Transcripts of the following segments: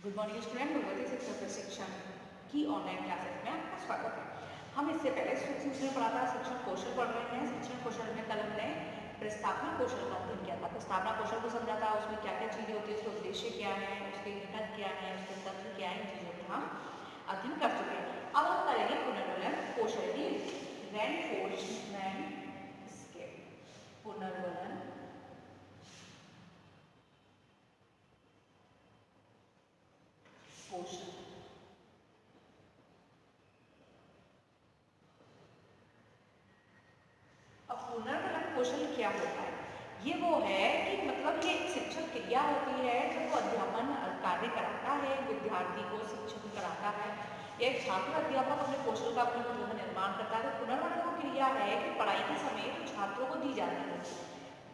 Good morning student, Bhagwati शिक्षा प्रशिक्षण की ऑनलाइन क्लासेस में आपका स्वागत है। हम इससे पहले सूक्ष्म में पढ़ा था, शिक्षण कौशल पढ़ रहे हैं। शिक्षण कौशल में कल हमने प्रस्तावना कौशल का अध्ययन किया था। प्रस्तावना कौशल को समझा था, उसमें क्या क्या चीजें होती है, उसका उद्देश्य क्या है, उसके घटक क्या है, उसके तत्व क्या है, इन चीजों का हम अध्ययन कर चुके हैं। अब हम करेंगे पुनर्वलन कौशल की रेनफोर्समेंट स्किल। पुनर्वलन कौशल। अब पुनर्वलन कौशल क्या होता है? ये वो है कि मतलब ये एक शिक्षण क्रिया होती है जो वो अध्यापन कार्य कराता है, विद्यार्थी को शिक्षण कराता है। एक छात्र अध्यापक अपने कौशल का अपने गुणों का निर्माण करता है। तो पुनर्वलन वो क्रिया है कि पढ़ाई के समय तो छात्रों को दी जाती है,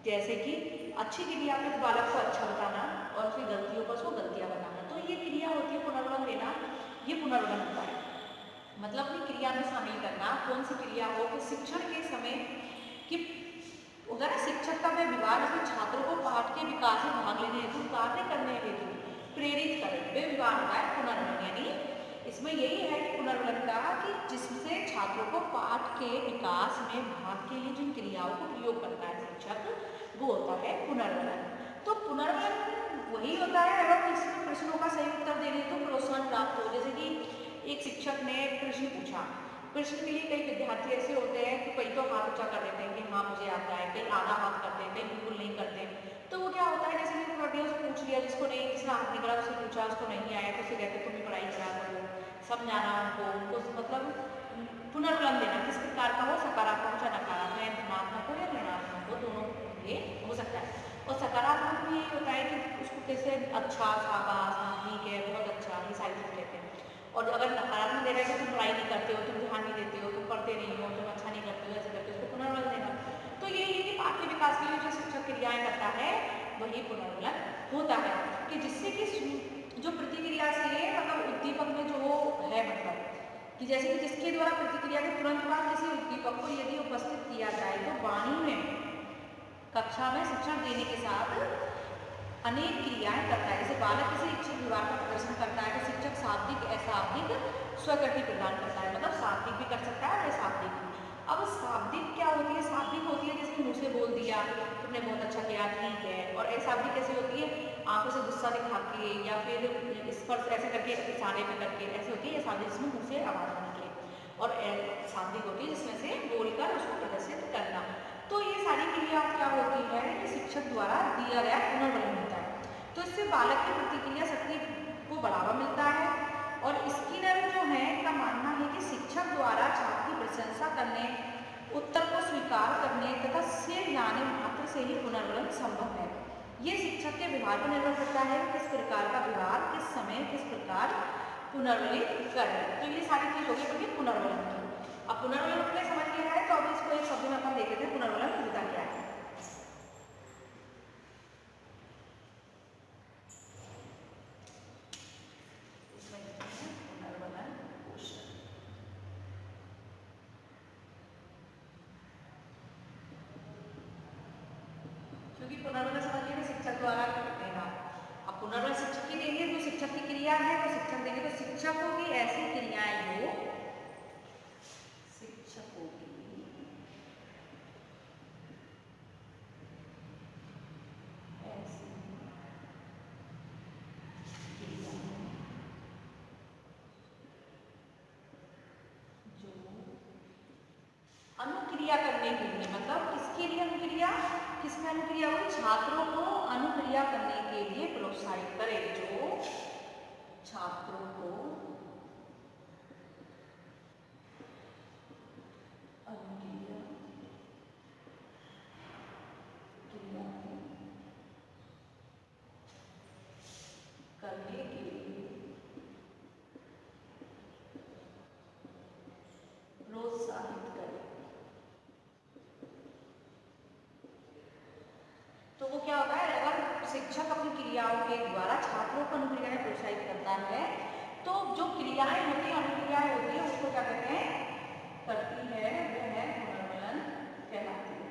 जैसे कि अच्छी क्रिया में बालक को अच्छा बताना और उसकी गलतियों पर उसको गलतियां बताना। तो ये क्रिया होती है पुनर्वलन देना, ये पुनर्वलन होता है। मतलब अपनी क्रिया में शामिल करना। कौन सी क्रिया हो कि शिक्षण के समय कि उधर शिक्षक का वह विभाग अपने छात्रों को पाठ के विकास में भाग लेने हेतु कार्य करने हेतु प्रेरित करे, वे विभाग होता है पुनर्वलन। यानी इसमें यही है कि पुनर्वलन का कि जिससे छात्रों को पाठ के विकास में भाग के लिए जिन क्रियाओं को प्रयोग करता है शिक्षक, वो होता है पुनर्वलन। तो पुनर्वलन वही होता है अगर इसमें प्रश्नों का सही उत्तर देने तो प्रोत्साहन प्राप्त हो। जैसे कि एक शिक्षक ने प्रश्न पूछा, प्रश्न के लिए कई विद्यार्थी ऐसे होते हैं कि कई तो हाथ ऊंचा कर देते हैं कि हाँ मुझे आता है, कई आधा हाथ करते हैं, कई बिल्कुल नहीं करते। तो वो क्या होता है, जैसे कि उन्होंने उससे पूछ लिया, जिसको नहीं, जिसने हाथ निकला उससे पूछा, उसको नहीं आया तो उसे कहते तुम भी पढ़ाई करा करो, समझाना उनको मतलब पुनर्वलन देना। किस प्रकार का हो, सकारात्मक या नकारात्मक, धनात्मक हो या ऋणात्मक हो, दोनों ये हो सकता है। और सकारात्मक भी यही होता है कि उसको कैसे अच्छा, शाबाश, हाँ ठीक है, बहुत अच्छा, ये सारी चीज कहते हैं। और अगर नकारात्मक दे रहा है कि तुम पढ़ाई नहीं करते हो, तुम ध्यान नहीं देते हो, तुम पढ़ते नहीं हो, तुम अच्छा नहीं करते हो, ऐसे करते हो, उसको पुनर्वलन देना। तो ये है कि पाठ्य विकास के लिए जो शिक्षक क्रियाएं करता है वही पुनर्वलन होता है। कि जिससे कि जो प्रतिक्रिया से मतलब उद्दीपक में जो है, मतलब कि जैसे कि जिसके द्वारा प्रतिक्रिया के तुरंत बाद किसी उद्दीपक को यदि उपस्थित किया जाए तो वाणी में कक्षा में शिक्षण देने के साथ अनेक क्रियाएं करता है। जैसे बालक किसी इच्छित विभाग का प्रदर्शन करता है तो शिक्षक शाब्दिक अशाब्दिक स्वकृति प्रदान करता है, मतलब शाब्दिक भी कर सकता है और अशाब्दिक भी। अब शाब्दिक क्या होती है? शाब्दिक होती है जैसे मुंह से बोल दिया तुमने बहुत अच्छा किया, ठीक है। और अशाब्दिक कैसी होती है? आंखों से गुस्सा दिखा के या फिर स्पर्श ऐसे करके, इशारे पे करके, ऐसे होती है अशाब्दिक जिसमें मुंह से आवाज निकले। और शाब्दिक होती है जिसमें से बोलकर उसको प्रदर्शित करना। तो ये सारी क्रियाएं क्या होती है कि शिक्षक द्वारा दिया गया पुनर्वलन होता है। तो इससे बालक की प्रतिक्रिया शक्ति को बढ़ावा मिलता है। और स्किनर जो है का मानना है कि शिक्षक द्वारा छात्र की प्रशंसा करने, उत्तर को स्वीकार करने तथा सिर जाने मात्र से ही पुनर्वलन संभव है। ये शिक्षक के व्यवहार पर निर्भर करता है, किस प्रकार का व्यवहार, किस समय, किस प्रकार पुनर्वलित करें। तो ये सारी चीज होगी क्योंकि पुनर्वलन की। अब पुनर्वलन के लिए समझ लिया है तो अब इसको एक शब्द में अपन देख लेते हैं, पुनर्वलन होता क्या है। पुनर्वलन कौशल। क्योंकि पुनर्वलन समझ लिया शिक्षक द्वारा देना। अब पुनर्वलन शिक्षक ही देंगे तो शिक्षक की क्रिया है, तो शिक्षक देंगे तो शिक्षकों की ऐसी क्रियाएं हो, शिक्षकों की ऐसी जो अनुक्रिया करने के लिए, मतलब किसके लिए अनुक्रिया, किसमें अनुक्रिया हो? छात्रों को अनुक्रिया करने के लिए प्रोत्साहित करे, जो छात्रों को अनुक्रिया करने के लिए प्रोत्साहित करे। तो वो क्या होता है, अगर शिक्षक अपनी क्रियाओं के द्वारा छात्रों को अनुक्रिया में प्रोत्साहित करता है तो जो क्रियाएं होती है, अनुक्रियाएं होती है, उसको क्या कहते हैं, करती है, वह पुनर्वलन कहलाती है।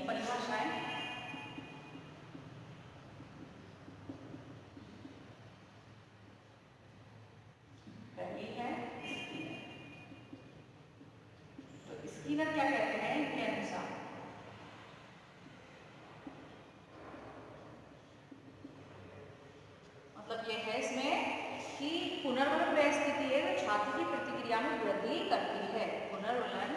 परिभाषाएं। पहली है स्किनर। तो स्किनर क्या कहते हैं इनके अनुसार, मतलब ये है इसमें कि पुनर्वलन वह स्थिति है जो छात्र की प्रतिक्रिया में वृद्धि करती है। पुनर्वलन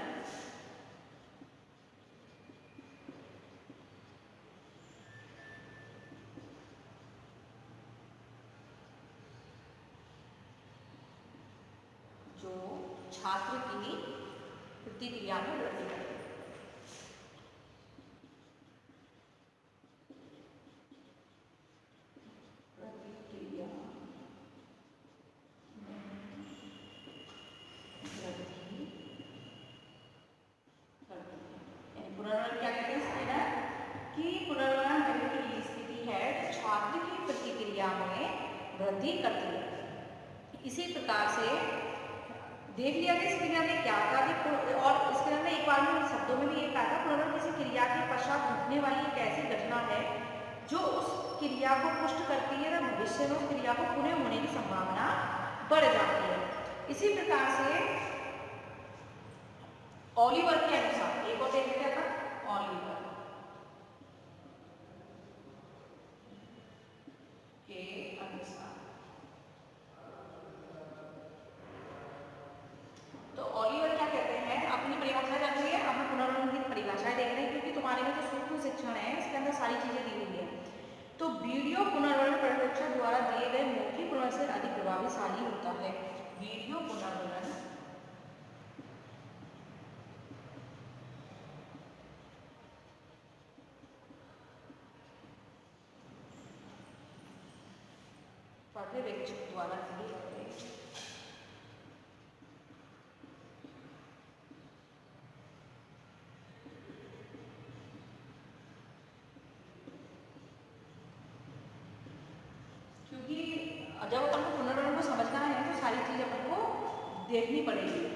जो छात्र की प्रतिक्रिया में वृद्धि करती है। वृद्धि करती है। इसी प्रकार से देख लिया कि स्किनर ने क्या कहा, और स्किनर ने एक बार में शब्दों में भी ये कहा था, पुनर्वलन किसी क्रिया के पश्चात घटने वाली एक ऐसी घटना है जो उस क्रिया को पुष्ट करती है, भविष्य में उस क्रिया को पुनः होने की संभावना बढ़ जाती है। इसी प्रकार से ओलिवर के अनुसार, एक और देख लिया था ओलिवर के अनुसार, तो ओलिवर क्या कहते हैं, अपनी परिभाषा जान रही है, अपने पुनर्वलन की परिभाषाएं देख रहे हैं, क्योंकि तुम्हारे में जो सूक्ष्म शिक्षण है इसके अंदर सारी चीजें दी हुई है। तो वीडियो पुनर्वलन प्रशिक्षण द्वारा दिए गए मौखिक पुनर्वलन से अधिक प्रभावशाली होता है। वीडियो पुनर्वलन पर्यवेक्षक द्वारा दिए गए जब अपन को पुनर्वलन को समझना है तो सारी चीज अपन को देखनी पड़ेगी।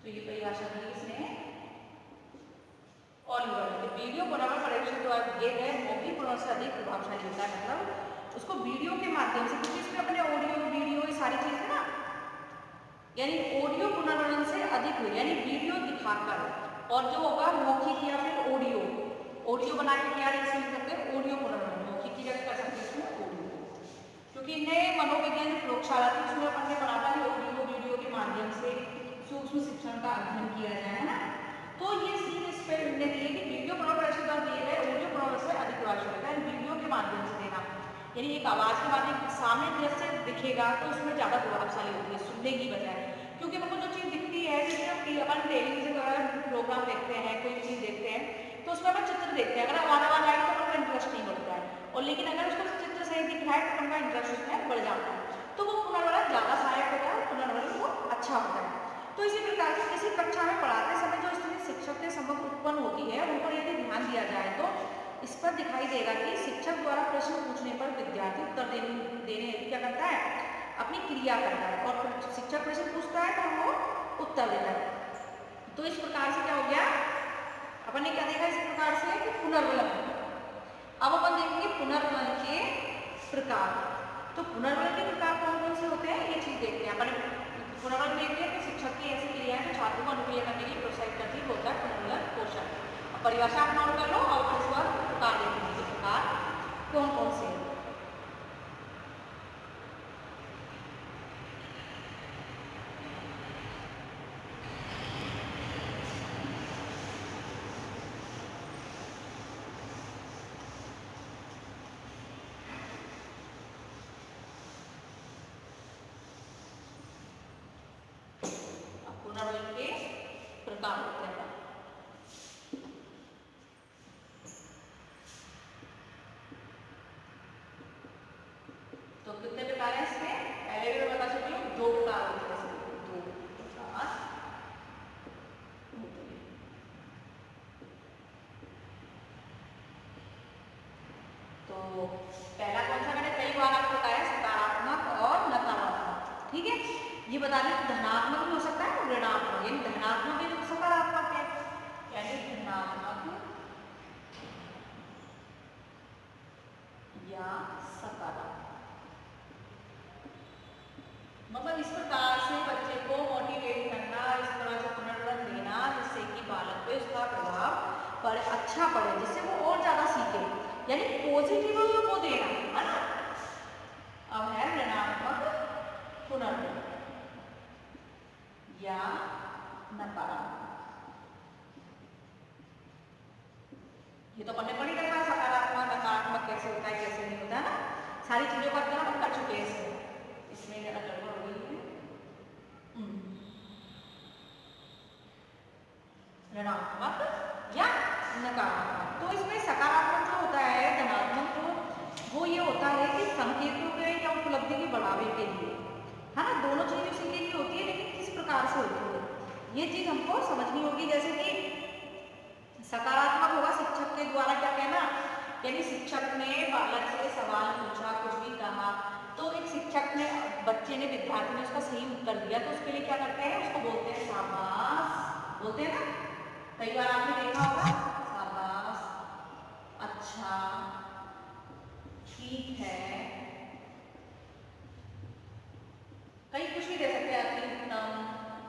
तो ये परिभाषा दी इसने ओलिवर ने। वीडियो पुनर्वलन पर्यवेक्षक द्वारा दिए गए मौखिक पुनर्वलन से अधिक प्रभावशाली होता है, मतलब उसको वीडियो के माध्यम से, क्योंकि इसमें अपने ऑडियो वीडियो ये सारी चीजें ना, यानी ऑडियो पुनर्वलन से अधिक हुई, यानी वीडियो दिखाकर, और जो होगा मौखिक या फिर ऑडियो बना के क्या इसमें करते हैं ऑडियो पुनर्वलन, मौखिक की जगह कर सकते हैं इसमें ऑडियो, क्योंकि नए मनोविज्ञान प्रयोगशाला थी उसमें अपन ने पढ़ा था ऑडियो वीडियो के माध्यम से सूक्ष्म शिक्षण का अध्ययन किया जाए, है ना। तो ये सीन इस पे हमने दिए कि वीडियो पुनर्वलन द्वारा दिए गए ऑडियो पुनर्वलन से अधिक प्रभावशाली है, वीडियो के माध्यम से देना, यानी एक आवाज के माध्यम सामने दृश्य दिखेगा तो उसमें ज्यादा प्रभावशाली होती है सुनने की बजाय, क्योंकि हमको जो चीज दिखती है, जैसे अपन टेलीविजन वगैरह प्रोग्राम देखते हैं, कोई चीज देखते हैं तो उसमें अपन चित्र देखते हैं, अगर आवाज आए तो अपन इंटरेस्ट नहीं बढ़ता है, और लेकिन अगर उसको चित्र सही दिख रहा है तो अपन का इंटरेस्ट उसमें बढ़ जाता है, तो वो पुनर्वलन ज्यादा सहायक होता है, पुनर्वलन वो अच्छा होता है। तो इसी प्रकार से किसी कक्षा में पढ़ाते समय जो स्थिति शिक्षक के सम्मुख उत्पन्न होती है उन पर यदि ध्यान दिया जाए तो इस पर दिखाई देगा कि शिक्षक द्वारा प्रश्न पूछने पर विद्यार्थी उत्तर देने क्या करता है, अपनी क्रिया करता है, और शिक्षक प्रश्न पूछता है तो वो उत्तर देता है। तो इस प्रकार से क्या हो गया, अपन ने क्या देखा इस प्रकार से कि पुनर्वलन। अब अपन देखेंगे पुनर्वलन के प्रकार। तो पुनर्वलन के प्रकार कौन कौन से होते हैं ये चीज देखते हैं अपन। पुनर्वलन देखते हैं कि शिक्षक की ऐसी क्रिया है जो छात्रों को अनुक्रिया करने के लिए प्रोत्साहित करती है, होता है पुनर्वलन पोषण। अब परिभाषा आप नोट कर लो और इस बार प्रकार देखेंगे प्रकार कौन कौन से हैं। पुनर्वलन के प्रकार होते हैं। तो तो कितने प्रकार है इसमें? पहले भी मैं बता चुकी हूँ, 2 प्रकार होते हैं इसमें, 2 प्रकार होते हैं। तो पहला कौन सा मैंने कई बार आपको बताया, सकारात्मक और नकारात्मक। ठीक है, ये बता दें धनात्मक भी हो सकता है और ऋणात्मक, यानी धनात्मक भी सकारात्मक है, यानी धनात्मक या सकारात्मक। मतलब इस प्रकार से बच्चे को मोटिवेट करना, इस तरह से पुनर्वलन देना जिससे कि बालक पे उसका प्रभाव पड़े, अच्छा पड़े, जिससे वो और ज्यादा सीखे, यानी पॉजिटिव वो देना है ना। अब है ऋणात्मक पुनर्वलन या नकारात्मक। ये तो पढ़ने पढ़ी करना सकारात्मक नकारात्मक कैसे होता है कैसे नहीं होता है ना, सारी चीजों का अध्ययन हम कर चुके हैं इसमें ज्यादा गड़बड़ हो गई है। ऋणात्मक या नकारात्मक। तो इसमें सकारात्मक जो होता है धनात्मक, तो वो ये होता है कि संकेतों के या उपलब्धि के बढ़ावे के लिए, है ना, दोनों चीजें उसी के लिए होती है, लेकिन किस प्रकार से होती है ये चीज हमको समझनी होगी। जैसे कि सकारात्मक होगा शिक्षक के द्वारा क्या कहना, यानी शिक्षक ने बालक से सवाल पूछा, कुछ भी कहा, तो एक शिक्षक ने, बच्चे ने, विद्यार्थी ने उसका सही उत्तर दिया, तो उसके लिए क्या करते हैं, उसको बोलते हैं शाबाश, बोलते हैं ना, कई बार आपने देखा होगा, शाबाश, अच्छा, ठीक है, कई कुछ भी दे सकते हैं, अति उत्तम,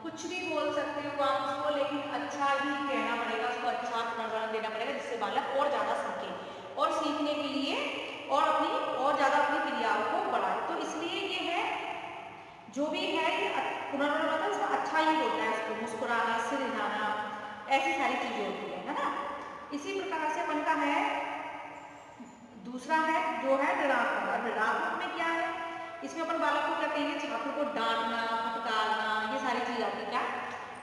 कुछ भी बोल सकते हो आप उसको, लेकिन अच्छा ही कहना पड़ेगा उसको, अच्छा पुनर्वलन देना पड़ेगा, जिससे बालक और ज्यादा सीखे और सीखने के लिए और ज्यादा अपनी क्रियाओं को बढ़ाए। तो इसलिए ये है, जो भी है ये पुनर्वलन उसका अच्छा ही होता है, उसको मुस्कुराना, सिर हिलाना, ऐसी सारी चीजें होती है ना। इसी प्रकार से अपन का है दूसरा है जो है ऋणात्मक। ऋणात्मक में क्या है, इसमें अपन बालक को क्या कहेंगे, छात्र को डांटना, फटकारना, ये सारी चीज आती है। क्या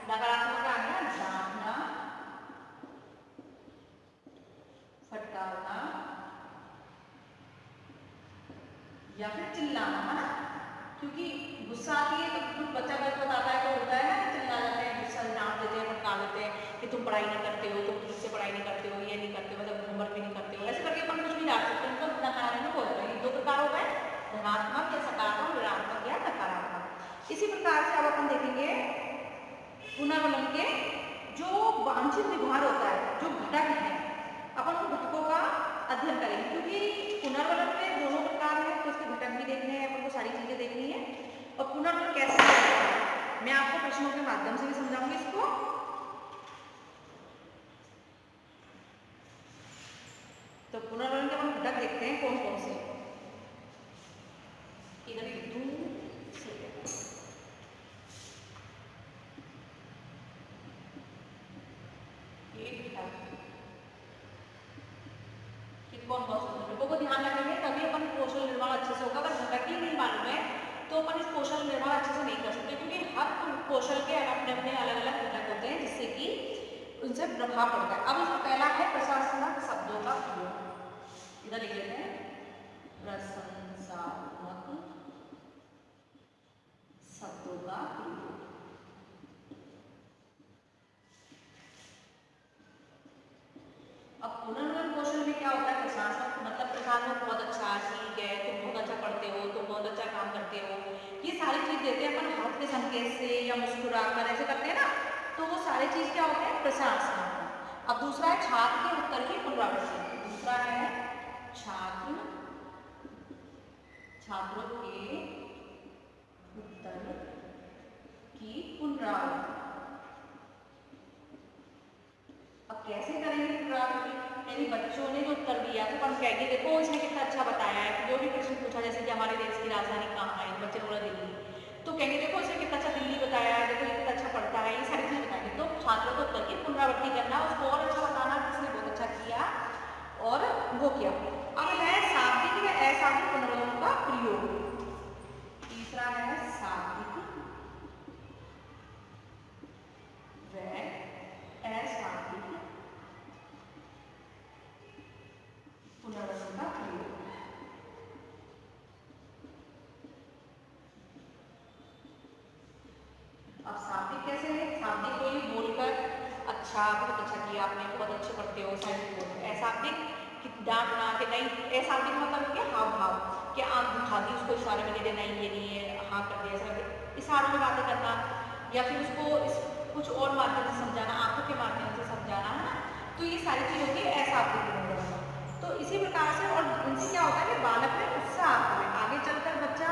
नकारात्मक का है, डांटना, फटकारना या फिर चिल्लाना, है ना, क्योंकि गुस्सा आती है तो कुछ बच्चा गलत बताता है तो होता है ना, चिल्ला जाते हैं, गुस्सा डांट देते हैं, फटकार देते हैं कि तुम पढ़ाई नहीं करते हो, तुम ठीक से पढ़ाई नहीं करते हो, ये नहीं करते हो, मतलब होमवर्क भी नहीं करते हो, ऐसे करके अपन कुछ भी डांट सकते हैं। तो नकारात्मक हो जाता है। 2 प्रकार हो गए, धनात्मक या सकारात्मक, ऋणात्मक या नकारात्मक। इसी प्रकार से अब अपन देखेंगे पुनर्वलन के जो वांछित व्यवहार होता है, जो घटक है, अपन उन घटकों का अध्ययन करेंगे, क्योंकि पुनर्वलन में दोनों प्रकार है, तो उसके घटक भी देखने हैं, अपन को सारी चीजें देखनी है। और पुनर्वलन कैसे होता है मैं आपको प्रश्नों के माध्यम से भी समझाऊंगी इसको। तो पुनर्वलन के अपन घटक देखते हैं कौन कौन से, इधर कौन कौन से घटकों को ध्यान रखेंगे, तभी अपन कौशल निर्माण अच्छे से होगा। अगर घटक ही नहीं मालूम है तो अपन इस कौशल निर्माण अच्छे से नहीं कर सकते, क्योंकि हर कौशल के अपने अपने अलग अलग घटक होते हैं जिससे कि उनसे प्रभाव पड़ता है। अब इसमें पहला है प्रशंसात्मक शब्दों का प्रयोग, इधर लिख लेते हैं, प्रशंसात्मक शब्दों का प्रयोग। अब पुनर्वलन कौशल में क्या होता है, प्रशंसा, मतलब प्रशंसा बहुत अच्छा, ठीक है, तुम बहुत अच्छा पढ़ते हो, तुम बहुत अच्छा काम करते हो, ये सारी चीज देते हैं अपन हाथ के संकेत से या मुस्कुराकर ऐसे करते हैं ना, तो वो सारी चीज क्या होते हैं, प्रशंसा। अब दूसरा है छात्र के उत्तर की पुनरावृत्ति। दूसरा है छात्रों के उत्तर की पुनरावृत्ति। अब कैसे करेंगे पुनरावृत्ति, यानी बच्चों ने जो उत्तर दिया तो हम कहेंगे देखो इसने कितना अच्छा बताया है, जो भी प्रश्न पूछा, जैसे कि हमारे देश की राजधानी कहाँ है, बच्चे बोला दिल्ली, तो कहेंगे देखो इसने कितना अच्छा दिल्ली बताया है, देखो ये कितना अच्छा पढ़ता है, ये सारी चीजें बताएंगे। तो छात्रों को उत्तर की पुनरावृत्ति करना, उसको और अच्छा बताना किसने बहुत अच्छा किया और वो किया। अब है शाब्दिक व अशाब्दिक पुनर्वलन का प्रयोग। तीसरा है शाब्दिक व अशाब्दिक पुनर्वलन का प्रयोग। अच्छा, बहुत अच्छा किया आपने, बहुत अच्छे पढ़ते हो, अशाब्दिक कि डांटना कि नहीं, अशाब्दिक मतलब हो गया हाव भाव कि आंख दिखा दी उसको इशारे में, दे नहीं ये नहीं है, हाँ कर दिया, ऐसा इशारों में बातें करना, या फिर उसको कुछ और माध्यम से समझाना, आंखों के माध्यम से समझाना, है ना। तो ये सारी चीज होती है अशाब्दिक गुणों। तो इसी प्रकार से, और इनसे क्या होता है कि बालक में उत्साह आता है, आगे चलकर बच्चा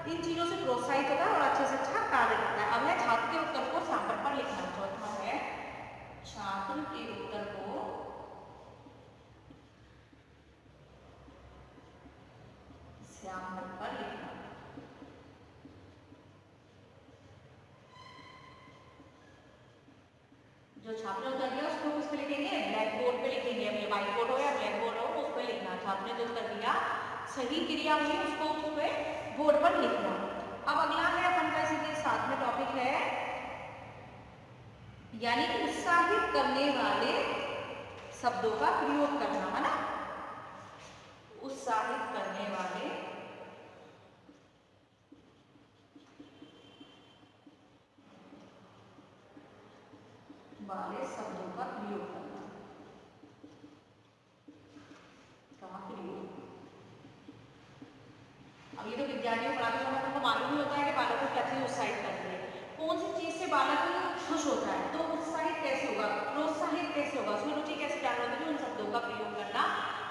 इन चीजों से प्रोत्साहित होता है और अच्छे से अच्छा कार्य करता है। अब है छात्र के उत्तर को श्यामपट्ट पर लिखना। चौथा है छात्र के उत्तर को श्यामपट्ट पर लिखना। जो छात्र उत्तर दिया उसको किस पे लिखेंगे? ब्लैक बोर्ड पे लिखेंगे। अभी व्हाइट बोर्ड हो या ब्लैक बोर्ड हो उस पे लिखना। छात्र ने जो उत्तर दिया सही क्रिया हुई उसको उस पे बोर्ड पर लिखना। अब अगला है अपन का इसी के साथ में टॉपिक है, यानी उत्साहित करने वाले शब्दों का प्रयोग करना, है ना। उत्साहित करने वाले शब्दों का प्रयोग करना। कहाँ प्रयोग? अब ये तो विद्यार्थियों को पढ़ाते समय हमको मालूम ही होता है कि बालक को क्या चीज उत्साहित करती है, कौन सी चीज से बालक खुश होता है, तो उत्साहित कैसे होगा, प्रोत्साहित कैसे होगा, उसमें रुचि कैसे डालना होगी, उन शब्दों का प्रयोग करना,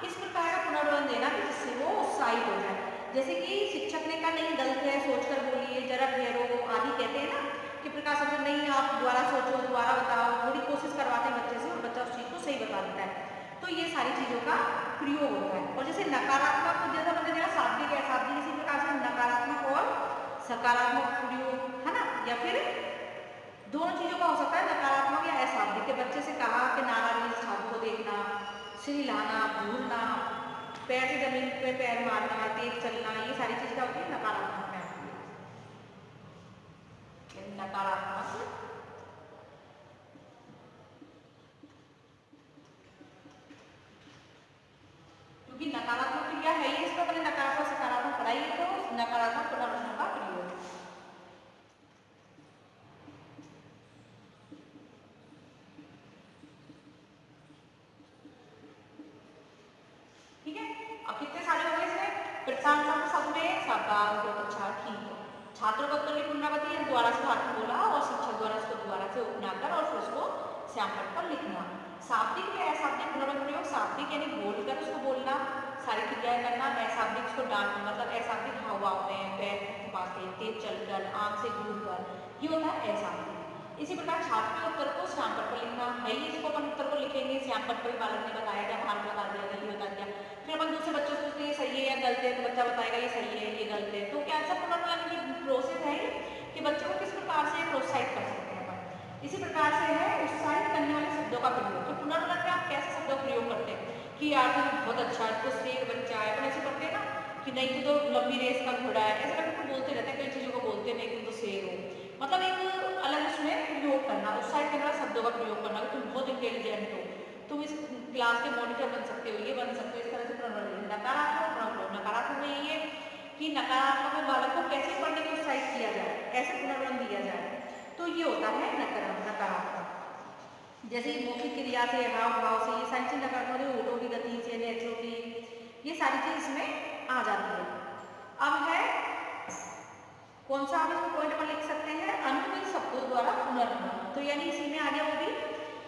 इस प्रकार का पुनर्वलन देना कि जिससे वो उत्साहित हो जाए। जैसे कि शिक्षक ने कहा नहीं गलत है, सोचकर बोलिए, जरा ठहरो आदि कहते हैं ना, कि प्रकार शब्द नहीं, आप दोबारा सोचो, दोबारा बताओ, थोड़ी कोशिश करवाते हैं बच्चे से और बच्चा उस चीज को सही बता देता है। तो ये सारी चीजों का प्रयोग होता है। और जैसे नकारात्मक, जैसा मैंने दिया शाब्दिक है, शाब्दिक इसी प्रकार से नकारात्मक और सकारात्मक प्रयोग, है ना, या फिर दोनों चीजों का हो सकता है, नकारात्मक या अशाब्दिक। के बच्चे से कहा कि नाराज छात्र को देखना, सिर हिलाना, घूरना, पैर से जमीन पे पैर मारना, तेज चलना, ये सारी चीज क्या होती है, नकारात्मक में आती है। नकारात्मक क्योंकि नकारात्मक क्रिया है ही, इसका मैंने नकारात्मक सकारात्मक पढ़ाई है, तो नकारात्मक पुनर्वसन का प्रयोग। ठीक है, अब कितने सारे हो गए इसमें? प्रशंसा सब में शाबाश, बहुत अच्छा, ठीक है। छात्रों का उत्तर पुनरावृत्ति द्वारा से अर्थ बोला और शिक्षक द्वारा इसको दोबारा से उपनाकर और फिर उसको श्यामपट्ट पर लिखना। शाब्दिक या अशाब्दिक पुनर्वसन प्रयोग, शाब्दिक यानी बोलकर उसको बोलना, सारी क्रियाएं करना, अशाब्दिक उसको डांटना, मतलब अशाब्दिक हाव भाव में, पैर थपथपाके, तेज चलकर, आंख से घूरकर, ये होता है अशाब्दिक। इसी प्रकार छात्र के उत्तर को श्यामपट्ट पर लिखना है, इसको अपन उत्तर को लिखेंगे श्यामपट्ट पर, बालक ने बताया क्या, भार बता दिया, गलती बता दिया, फिर अपन दूसरे बच्चों से पूछते ये सही है या गलत है, तो बच्चा बताएगा ये सही है ये गलत है। तो क्या ऐसा पुनर्वलन की प्रोसेस है कि बच्चों को किस प्रकार से प्रोत्साहित कर सकते हैं अपन। इसी प्रकार से है उत्साहित करने वाले शब्दों का प्रयोग। तो पुनर्वलन में आप कैसे शब्दों का प्रयोग करते हैं कि यार बहुत अच्छा है, तो शेर बच्चा है, अपन ऐसे करते हैं ना कि नहीं तो लंबी रेस का घोड़ा है, ऐसा करके बोलते रहते हैं, कई चीजों को बोलते नहीं, तुम तो शेर हो, मतलब एक अलग उसमें प्रयोग करना, उत्साहित करने वाले शब्दों का प्रयोग करना, तुम बहुत इंटेलिजेंट हो, तुम इस क्लास के मॉनिटर बन सकते हो, ये बन सकते हो, इस तरह से पुनर्वलन। नकारात्मक, नकारात्मक में ये कि नकारात्मक में बालक को कैसे पढ़ने को उत्साहित किया जाए, कैसे पुनर्वलन दिया जाए, तो ये होता है नकारात्मक। जैसे मौखिक क्रिया से, हाव भाव से, ये सारी चीज नकारात्मक, होठों की गति से, नेत्रों की, ये सारी चीज इसमें आ जाती है। अब है कौन सा, आप इसमें पॉइंट पर लिख सकते हैं, अनुपयुक्त शब्दों द्वारा पुनर्वलन। तो यानी इसी में आ गया वो भी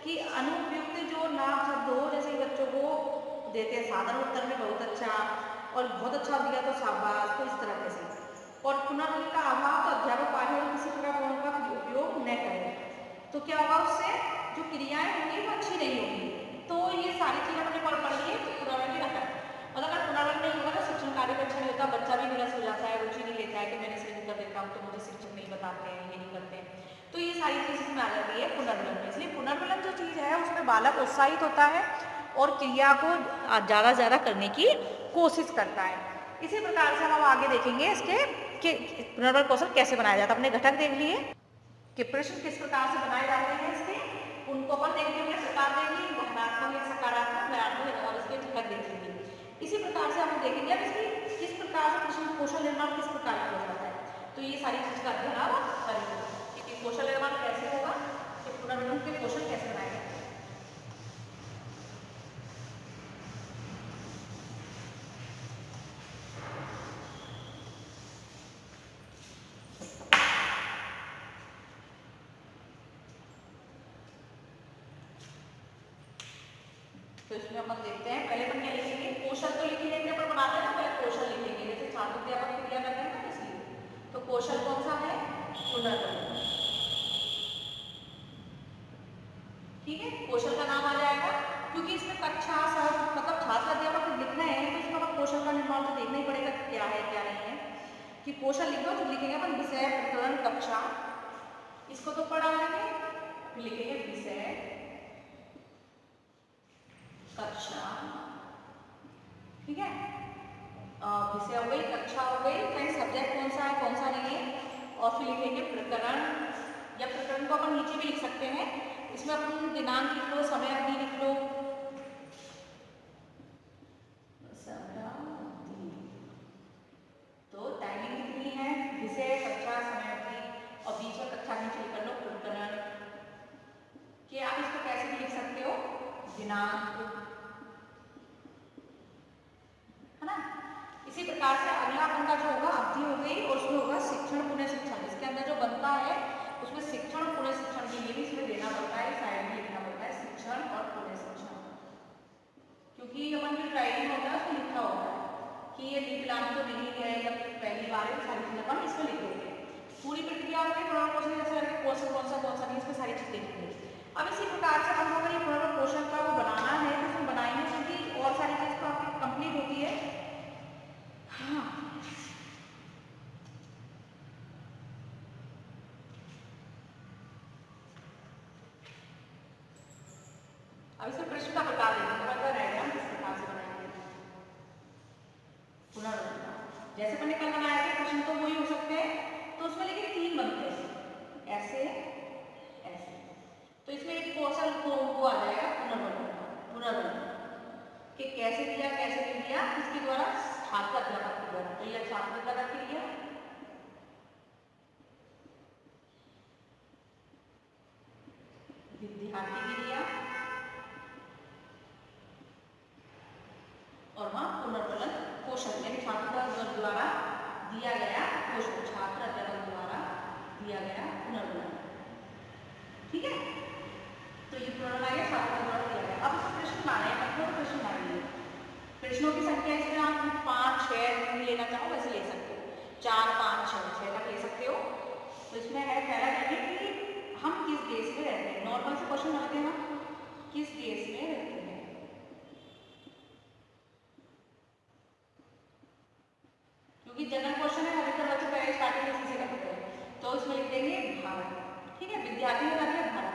कि अनुपयुक्त जो नाम शब्द हो, जैसे बच्चों को देते हैं साधारण उत्तर में बहुत अच्छा और बहुत अच्छा दिया तो शाबाश, तो इस तरह से। और पुनर्वलन का अभाव, तो अध्यापक पाठ्यक्रम किसी प्रकार का उपयोग न करें, तो क्या होगा उससे जो क्रियाएं होंगी वो अच्छी नहीं होगी। तो ये सारी चीजें हमने पढ़ ली है, तो पुनर्वलन भी ना करें, मतलब अगर पुनर्वलन नहीं होगा तो शिक्षण कार्य अच्छा नहीं होता, बच्चा भी निराश हो जाता है, रुचि नहीं लेता है कि मैंने सही उत्तर देता हूँ तो मुझे शिक्षक नहीं बताते हैं, ये नहीं करते हैं। तो ये सारी चीज इसमें आ जाती है पुनर्वलन में। इसलिए पुनर्वलन जो चीज है उसमें बालक उत्साहित होता है और क्रिया को ज्यादा से ज्यादा करने की कोशिश करता है। इसी प्रकार से हम आगे देखेंगे इसके कि पुनर्वलन कौशल कैसे बनाया जाता है। अपने घटक देख लिए कि प्रश्न किस प्रकार से बनाए जाते हैं इसके, उनको अपन देख लेंगे, प्रकार देंगे, धनात्मक या सकारात्मक, नकारात्मक और इसके घटक देख लेंगे। इसी प्रकार से हम देखेंगे अब इसकी किस प्रकार से प्रश्न कौशल निर्माण किस प्रकार किया जाता है। तो ये सारी चीज का अध्ययन आप करेंगे कि कौशल निर्माण कैसे होगा, कि पुनर्वलन के कौशल कैसे बनाए जाते हैं। इसमें अपन देखते हैं, पहले अपन क्या लिखेंगे, कौशल तो लिखेंगे, अपन बनाते हैं ना, पहले कौशल लिखेंगे, जैसे छात्र अध्यापक क्रिया करते हैं ना, इसलिए तो कौशल कौन सा है, पुनर्वलन। ठीक है, कौशल का नाम आ जाएगा, क्योंकि इसमें कक्षा सह मतलब छात्र अध्यापक लिखना है तो इसमें अपन कौशल का निर्माण तो देखना ही पड़ेगा क्या है क्या नहीं है। कि कौशल लिखो तो लिखेंगे अपन विषय, प्रकरण, कक्षा, इसको तो पढ़ा लेंगे, फिर लिखेंगे विषय, कक्षा, ठीक है, विषय हो गई, कक्षा हो गई, फिर सब्जेक्ट कौन सा है कौन सा नहीं है, और फिर लिखेंगे प्रकरण, या प्रकरण को अपन नीचे भी लिख सकते हैं, इसमें अपन दिनांक लिख लो, समय अवधि लिख लो, तो टाइमिंग कितनी है, विषय, कक्षा, समय अवधि, और बीच में कक्षा नीचे लिख लो प्रकरण, कि आप इसको कैसे भी लिख सकते हो, दिनांक, है ना। इसी प्रकार से अगला अपन का जो होगा अवधि हो गई, और उसमें होगा शिक्षण पुनः शिक्षण, इसके अंदर जो बनता है उसमें शिक्षण पुनः शिक्षण के लिए भी इसमें देना पड़ता है, साइड में लिखना पड़ता है शिक्षण और पुनः शिक्षण, क्योंकि अपन जो ट्राइलिंग होता है उसमें लिखा होता है कि ये विकलांग तो नहीं है, जब पहली बार है सारी चीजें अपन इसमें लिखेंगे, पूरी प्रक्रिया में पुनर्पोषण जैसे करके कौन सा नहीं, इसमें सारी चीजें लिखेंगे। अब इसी प्रकार से हम अगर ये पुनर्पोषण का वो बनाना है तो उसमें बनाएंगे, क्योंकि और सारी चीज तो आपकी कंप्लीट होती है। हाँ, अब इसमें प्रश्न का बता देंगे, तो डायग्राम किस प्रकार से बनाएंगे पुनर्वलन, जैसे मैंने कल बनाया था प्रश्न तो वही हो सकते हैं, तो उसमें लेकिन 3 बनते हैं, ऐसे ऐसे, तो इसमें एक कौशल को आ जाएगा पुनर्वलन कि कैसे दिया कैसे नहीं दिया, किसके द्वारा, छात्र अध्यापक के द्वारा, तो यह छात्र द्वारा क्रिया, विद्यार्थी क्रिया, और वहां पुनर्वलन कौशल, यानी छात्र द्वारा दिया गया कौशल, छात्र अध्यापक द्वारा दिया गया पुनर्वलन, ठीक है। तो ये पुनर्वलन आ गया, छात्र द्वारा दिया गया। अब इसमें प्रश्न लाना है, मतलब प्रश्न लाएंगे, प्रश्नों की संख्या इसमें आप 5, 6 लेना चाहो वैसे ले सकते हो, 4, 5, 6 तक ले सकते हो। तो इसमें है पहला कहेंगे कि हम किस देश में रहते हैं, नॉर्मल से क्वेश्चन रखते हैं, हम किस देश में रहते हैं, क्योंकि जनरल क्वेश्चन है, अधिकतर बच्चे पहले स्टार्टिंग में इसी से करते हैं, तो इसमें लिख देंगे भारत, ठीक है, विद्यार्थी बता दिया भारत,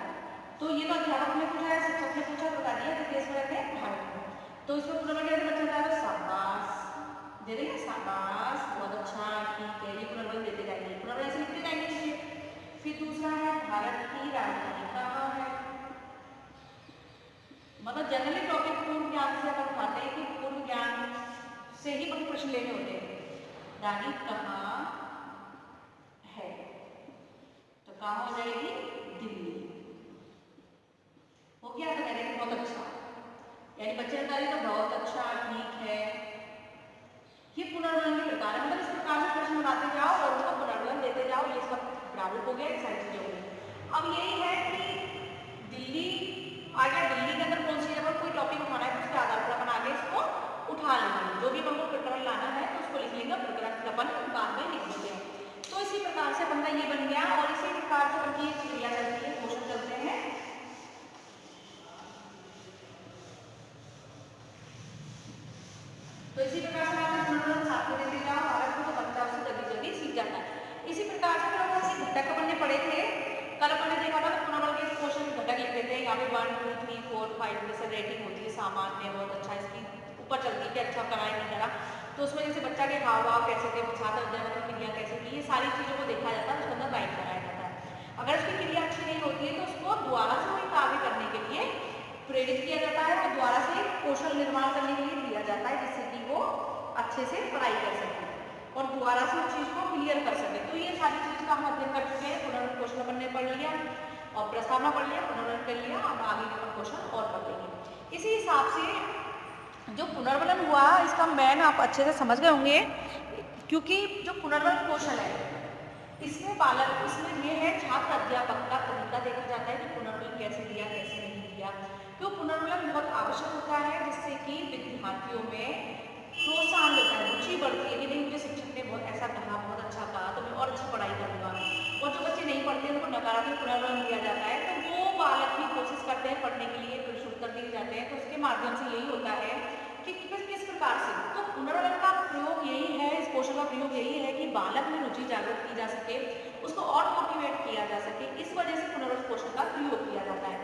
तो ये तो अध्यापक ने पूछा है, शिक्षक ने पूछा, बता दिया कि देश में रहते हैं भारत में, तो इसमें पुनर्वलन कैसे बच्चा बता रहा, शाबाश दे देंगे, शाबाश बहुत अच्छा, ठीक है, ये पुनर्वलन देते जाएंगे, पुनर्वलन ऐसे लिखते जाएंगे नीचे। फिर दूसरा है भारत की राजधानी कहाँ है, मतलब जनरली टॉपिक पूर्व ज्ञान से अपन उठाते हैं कि पूर्व ज्ञान से ही अपन प्रश्न लेने होते हैं, रानी कहाँ है, तो कहाँ हो जाएगी, दिल्ली, हो गया, तो कह बहुत अच्छा, यानी बच्चे बता रहे तो बहुत अच्छा, ठीक है, ये पुनर्वलन के प्रकार है, मतलब इस प्रकार से प्रश्न बनाते जाओ और उसका पुनर्वलन देते जाओ, ये इसका प्रारूप हो गया, सारी चीजें हो गई। अब यही है कि दिल्ली आ गया, दिल्ली के अंदर कौन सी जगह कोई टॉपिक उठाना है तो उसके आधार पर अपन आगे इसको उठा लेंगे, जो भी हमको प्रकरण लाना है तो उसको लिख लेंगे, प्रकरण अपन बाद में लिख देते हैं। तो इसी प्रकार से अपन का ये बन गया, और इसी प्रकार से अपन की क्रिया चलती है, क्वेश्चन चलते हैं, तो इसी प्रकार से आपने पुनर्वलन साथ में देते जाओ, भारत को तो बच्चा उससे जल्दी जल्दी सीख जाता है। इसी प्रकार से फिर हम घटक अपन ने पढ़े थे, कल अपन ने देखा था पुनर्वलन के क्वेश्चन घटक लिख देते हैं, यहाँ पे 1, 2, 3, 4, 5 जैसे रेटिंग होती है, सामान्य, बहुत अच्छा, इसकी ऊपर चलती है कि अच्छा करा नहीं करा, तो उसमें जैसे बच्चा के हाव भाव कैसे थे, छात्र अध्यापक की क्रिया कैसे की, ये सारी चीजों को देखा जाता है, उसके अंदर राइट कराया जाता है। अगर उसकी क्रिया अच्छी नहीं होती है तो उसको दोबारा से वही कार्य करने के लिए प्रेरित किया जाता है, और द्वारा से कौशल निर्माण करने के लिए दिया जाता है, जिससे कि वो अच्छे से पढ़ाई कर सके और दोबारा से उस चीज को क्लियर कर सके। तो ये सारी चीज का हम अध्ययन कर चुके हैं, पुनर्वलन क्वेश्चन अपन ने पढ़ लिया और प्रस्तावना पढ़ लिया, पुनर्वलन कर लिया, अब आगे के अपन क्वेश्चन और पढ़ेंगे। इसी हिसाब से जो पुनर्वलन हुआ इसका मैन आप अच्छे से समझ गए होंगे, क्योंकि जो पुनर्वलन कौशल है इसमें बालक, इसमें ये है छात्र अध्यापक का तरीका देखा जाता है कि पुनर्वलन कैसे दिया कैसे नहीं दिया, क्यों पुनर्वलन बहुत आवश्यक होता है, जिससे कि विद्यार्थियों में प्रोत्साहन मिलता है, रुचि बढ़ती है कि नहीं मुझे शिक्षक ने बहुत ऐसा कहा, बहुत अच्छा कहा तो मैं और अच्छी पढ़ाई करूँगा। और जो बच्चे नहीं पढ़ते उनको नकारात्मक पुनर्वलन दिया जाता है तो वो बालक भी कोशिश करते हैं पढ़ने के लिए, फिर शुरू कर दिए जाते हैं। तो उसके माध्यम से यही होता है कि किस प्रकार से, तो पुनर्वलन का प्रयोग यही है, इस कौशल का प्रयोग यही है कि बालक में रुचि जागृत की जा सके, उसको और मोटिवेट किया जा सके। इस वजह से पुनर्वलन कौशल का प्रयोग किया जाता है।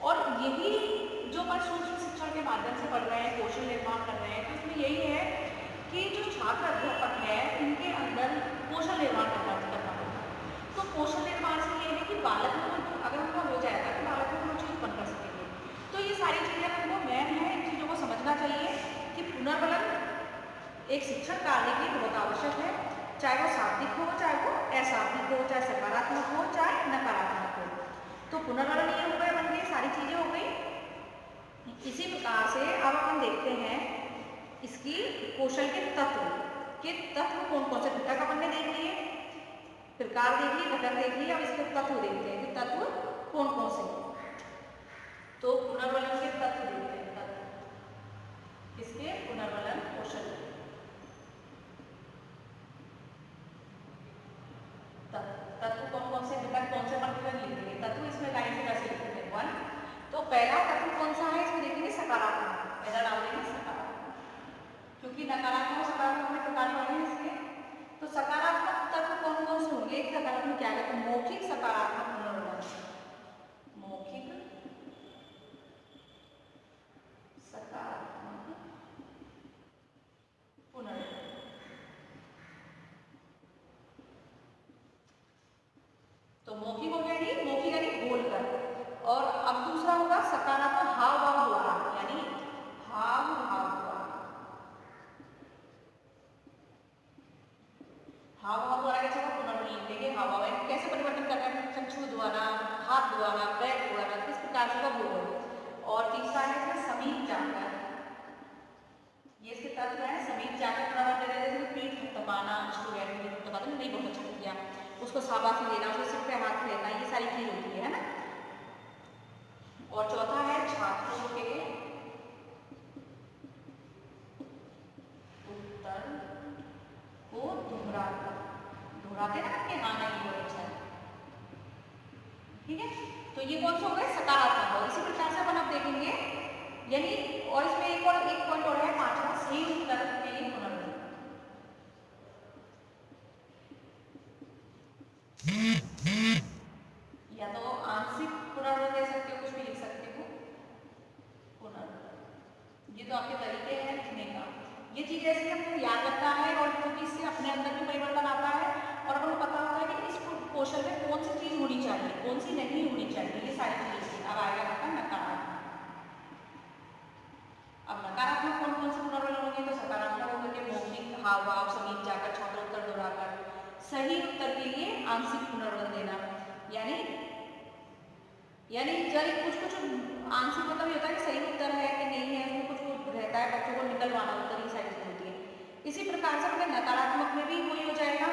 और यही जो हम सूक्ष्म शिक्षण के माध्यम से पढ़ रहे हैं, कौशल निर्माण कर रहे हैं, तो इसमें यही है कि जो छात्र अध्यापक है इनके अंदर कौशल निर्माण करना होगा। तो कौशल निर्माण से ये है कि बालक में अगर उनका हो जाएगा तो बालक में रुचि उत्पन्न कर सकेंगे। तो ये सारी चीज़ें हमको मेन है, इन चीज़ों को समझना चाहिए कि पुनर्वलन एक शिक्षण कार्य की बहुत आवश्यक है, चाहे वो शाब्दिक हो, चाहे वो अशाब्दिक हो, चाहे सकारात्मक हो, चाहे नकारात्मक हो। तो पुनर्वलन ये हो गए, बन गई सारी चीज़ें हो गई। इसी प्रकार से अब हम देखते हैं इसकी कौशल के तत्व कौन कौन से घटक अपन ने देख लिए, प्रकार देख लिए, घटक देख लिए। अब इसके तत्व देखते हैं कि तत्व कौन कौन से। तो पुनर्वलन के तत्व देखते हैं, तत्व इसके पुनर्वलन कौशल तत्व कौन कौन से, घटक कौन से, अपन लिखेंगे तत्व इसमें लाइन से कैसे लिखते हैं। 1 तो पहला तत्व कौन सा है इसमें देखेंगे सकारात्मक, पहला डाल देंगे सकारात्मक, क्योंकि नकारात्मक और सकारात्मक में प्रकार पढ़े हैं इसके। तो सकारात्मक तत्व कौन कौन से होंगे, सकारात्मक क्या है, तो मौखिक सकारात्मक पुनर्वलन, मौखिक सकारात्मक पुनर्वलन। तो मौखिक हो गया, नहीं मौखिक यानी बोलकर। और अब दूसरा होगा सकारात्मक हाव भाव द्वारा, यानी हाव भाव द्वारा, हाव भाव द्वारा कैसे का पुनर्वलन लिखेंगे, हाव भाव कैसे परिवर्तन करना है, चक्षु द्वारा, हाथ द्वारा, पैर द्वारा, किस प्रकार से का बोल। और तीसरा है इसमें समीप जाकर, ये इसके तत्व है, समीप जाकर पुनर्वलन दे देते, पीठ थपथपाना, स्टूडेंट पीठ थपथपाना नहीं बहुत अच्छा किया, उसको शाबाशी देना, उसके सिर पे हाथ फेरना, ये सारी चीज होती है ना। और चौथा है छात्रों के उत्तर को दोहराते ना कि हाँ नहीं बहुत अच्छा है, ठीक है। तो ये कौन सा हो गया सकारात्मक। और इसी प्रकार से अपन अब देखेंगे, यानी और इसमें एक पॉइंट और है, पांचवा सही उत्तर के लिए पुनर्वलन। या तो आंशिक पुनर्वलन दे सकते हो, कुछ भी लिख सकते हो पुनर्वलन। ये तो आपके तरीके हैं लिखने का। ये चीज ऐसे हमको याद रखना है और क्योंकि इससे अपने अंदर भी परिवर्तन आता है और अपन को पता होता है कि इस कौशल में कौन सी चीज होनी चाहिए, कौन सी नहीं होनी चाहिए, ये सारी चीजें। अब आएगा आपका नकारात्मक। अब नकारात्मक कौन कौन से पुनर्वलन होंगे, तो सकारात्मक होंगे कि मौखिक, हाव भाव, समीप जाकर, छात्र उत्तर दोहराकर, सही उत्तर के लिए आंशिक पुनर्वलन देना। यानी जब कुछ आंशिक मतलब ये होता है कि सही उत्तर है कि नहीं है, उसमें कुछ रहता है, बच्चों को निकलवाना उत्तर, ये सारी चीज होती है। इसी प्रकार से अपने नकारात्मक में भी वही हो जाएगा,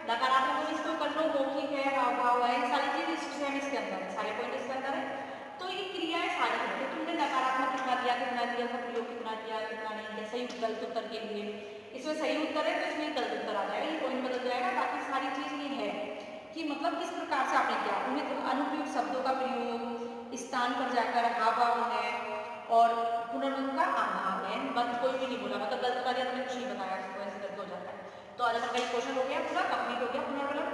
नकारात्मक में इसको कर लो, मौखिक है, हाव भाव है, सारी चीज इसके अंदर है, सारे पॉइंट इसके अंदर है। तो ये क्रियाएं सारी हैं, तो तुमने नकारात्मक कितना दिया, प्रयोग कितना किया, कितना नहीं किया, सही गलत उत्तर के लिए इसमें सही उत्तर है तो इसमें गलत उत्तर आ जाएगा, ये पॉइंट बदल जाएगा। बाकी सारी चीज ये है कि मतलब किस प्रकार से आपने किया, उन्हें अनुपयुक्त शब्दों का प्रयोग, स्थान पर जाकर हाव भाव है और पुनर्वलन का अभाव है, बंद कोई भी नहीं बोला, मतलब गलत बता दिया, मैंने कुछ नहीं बताया, वैसे गलत हो जाता है। तो आज अपन का ये क्वेश्चन हो गया पूरा कंप्लीट हो गया पुनर्वलन।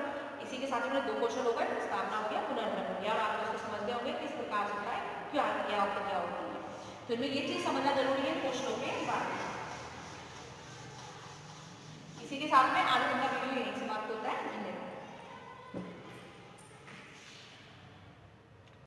इसी के साथ में 2 क्वेश्चन हो गए, प्रस्तावना हो गया, पुनर्वलन हो गया, और आप लोग समझते होंगे किस प्रकार से होता है, क्या होता है, क्या होती है। फिर में ये चीज समझना जरूरी है, क्वेश्चन